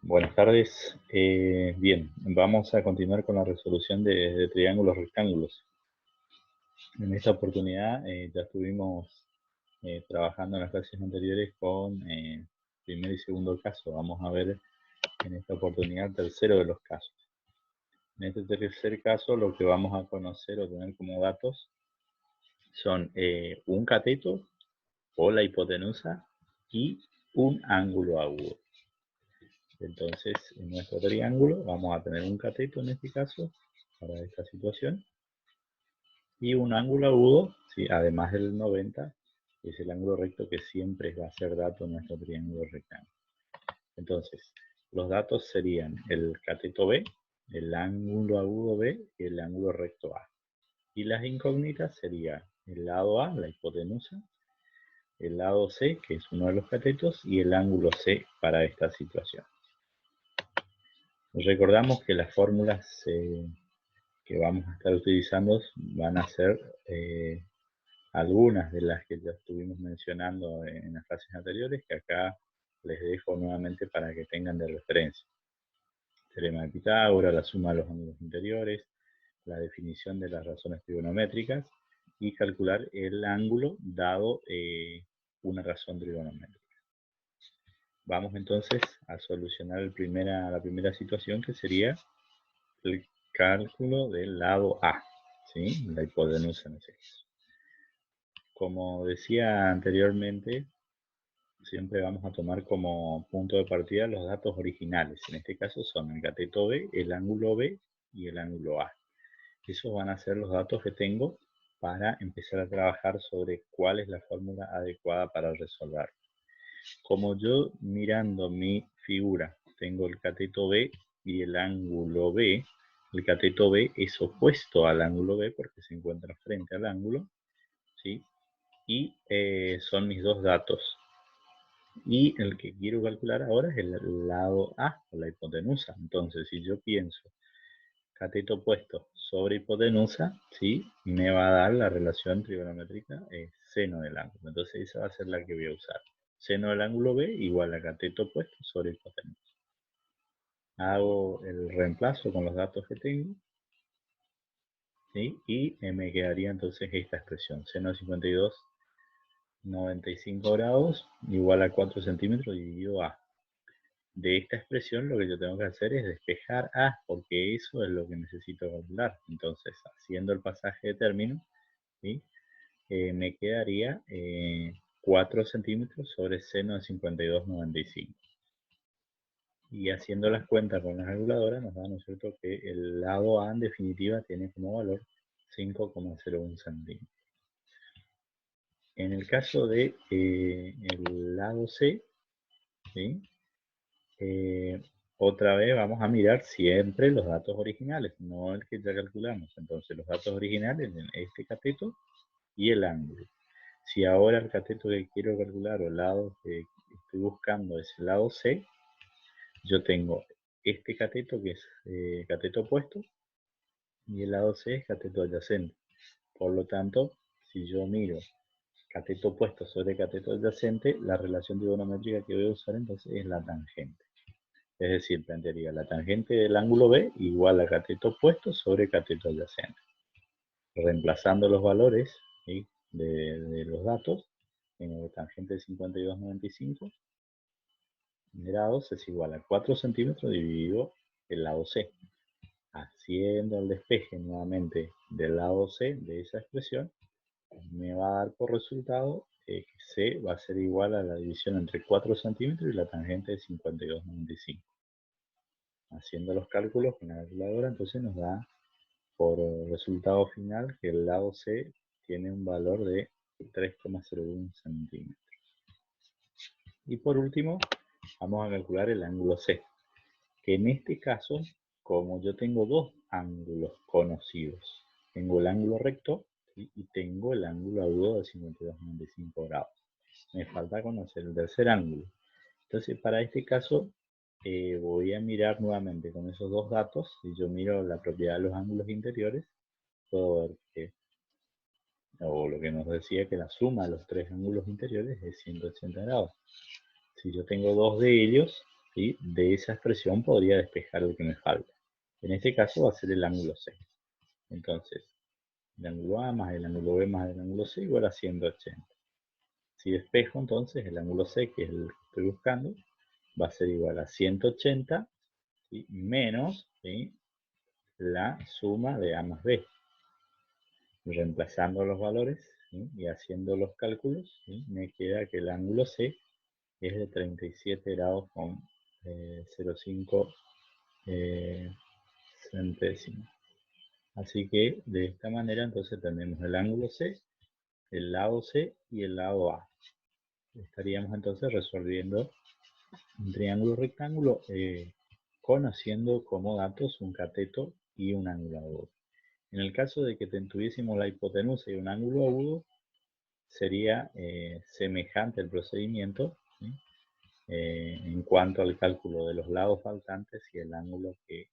Buenas tardes. Bien, vamos a continuar con la resolución de triángulos rectángulos. En esta oportunidad ya estuvimos trabajando en las clases anteriores con primer y segundo caso. Vamos a ver en esta oportunidad el tercero de los casos. En este tercer caso lo que vamos a conocer o tener como datos son un cateto o la hipotenusa y un ángulo agudo. Entonces, en nuestro triángulo vamos a tener un cateto en este caso, para esta situación, y un ángulo agudo, ¿sí? Además del 90, que es el ángulo recto que siempre va a ser dato en nuestro triángulo rectángulo. Entonces, los datos serían el cateto B, el ángulo agudo B y el ángulo recto A. Y las incógnitas serían el lado A, la hipotenusa, el lado C, que es uno de los catetos, y el ángulo C para esta situación. Recordamos que las fórmulas que vamos a estar utilizando van a ser algunas de las que ya estuvimos mencionando en las clases anteriores, que acá les dejo nuevamente para que tengan de referencia. Teorema de Pitágoras, la suma de los ángulos interiores, la definición de las razones trigonométricas y calcular el ángulo dado una razón trigonométrica. Vamos entonces a solucionar la primera situación, que sería el cálculo del lado A, ¿sí? La hipotenusa en ese caso. Como decía anteriormente, siempre vamos a tomar como punto de partida los datos originales. En este caso son el cateto B, el ángulo B y el ángulo A. Esos van a ser los datos que tengo para empezar a trabajar sobre cuál es la fórmula adecuada para resolver. Como yo, mirando mi figura, tengo el cateto B y el ángulo B, el cateto B es opuesto al ángulo B porque se encuentra frente al ángulo, ¿sí? Y son mis dos datos. Y el que quiero calcular ahora es el lado A, o la hipotenusa. Entonces, si yo pienso cateto opuesto sobre hipotenusa, ¿sí? Me va a dar la relación trigonométrica seno del ángulo. Entonces, esa va a ser la que voy a usar. Seno del ángulo B igual a cateto opuesto sobre hipotenusa. Hago el reemplazo con los datos que tengo, ¿sí? Y me quedaría entonces esta expresión. Seno de 52,95 grados igual a 4 centímetros dividido A. De esta expresión lo que yo tengo que hacer es despejar A, porque eso es lo que necesito calcular. Entonces, haciendo el pasaje de término, ¿sí? Me quedaría 4 centímetros sobre seno de 52,95. Y haciendo las cuentas con la calculadora nos da, ¿no es cierto?, que el lado A en definitiva tiene como valor 5,01 centímetros. En el caso de el lado C, ¿sí? Otra vez vamos a mirar siempre los datos originales, no el que ya calculamos. Entonces los datos originales en este cateto y el ángulo. Si ahora el cateto que quiero calcular o el lado que estoy buscando es el lado C, yo tengo este cateto que es cateto opuesto y el lado C es cateto adyacente. Por lo tanto, si yo miro cateto opuesto sobre cateto adyacente, la relación trigonométrica que voy a usar entonces es la tangente. Es decir, plantearía la tangente del ángulo B igual a cateto opuesto sobre cateto adyacente. Reemplazando los valores, ¿sí?, de los datos, en la tangente de 52,95 grados es igual a 4 centímetros dividido el lado C. Haciendo el despeje nuevamente del lado C de esa expresión, me va a dar por resultado que C va a ser igual a la división entre 4 centímetros y la tangente de 52,95. Haciendo los cálculos con la calculadora, entonces nos da por resultado final que el lado C tiene un valor de 3,01 centímetros. Y por último, vamos a calcular el ángulo C, que en este caso, como yo tengo dos ángulos conocidos, tengo el ángulo recto, ¿sí?, y tengo el ángulo agudo de 52,95 grados. Me falta conocer el tercer ángulo. Entonces, para este caso, voy a mirar nuevamente con esos dos datos. Si yo miro la propiedad de los ángulos interiores, puedo ver que, o lo que nos decía, que la suma de los tres ángulos interiores es 180 grados. Si yo tengo dos de ellos, ¿sí? De esa expresión podría despejar el que me falta. En este caso va a ser el ángulo C. Entonces, el ángulo A más el ángulo B más el ángulo C igual a 180. Si despejo, entonces el ángulo C, que es el que estoy buscando, va a ser igual a 180, ¿sí? Menos, ¿sí?, la suma de A más B. Reemplazando los valores, ¿sí?, y haciendo los cálculos, ¿sí?, me queda que el ángulo C es de 37 grados con 0,5 centésimos. Así que de esta manera entonces tenemos el ángulo C, el lado C y el lado A. Estaríamos entonces resolviendo un triángulo rectángulo conociendo como datos un cateto y un ángulo agudo. En el caso de que tuviésemos la hipotenusa y un ángulo agudo, sería semejante el procedimiento, ¿sí?, en cuanto al cálculo de los lados faltantes y el ángulo que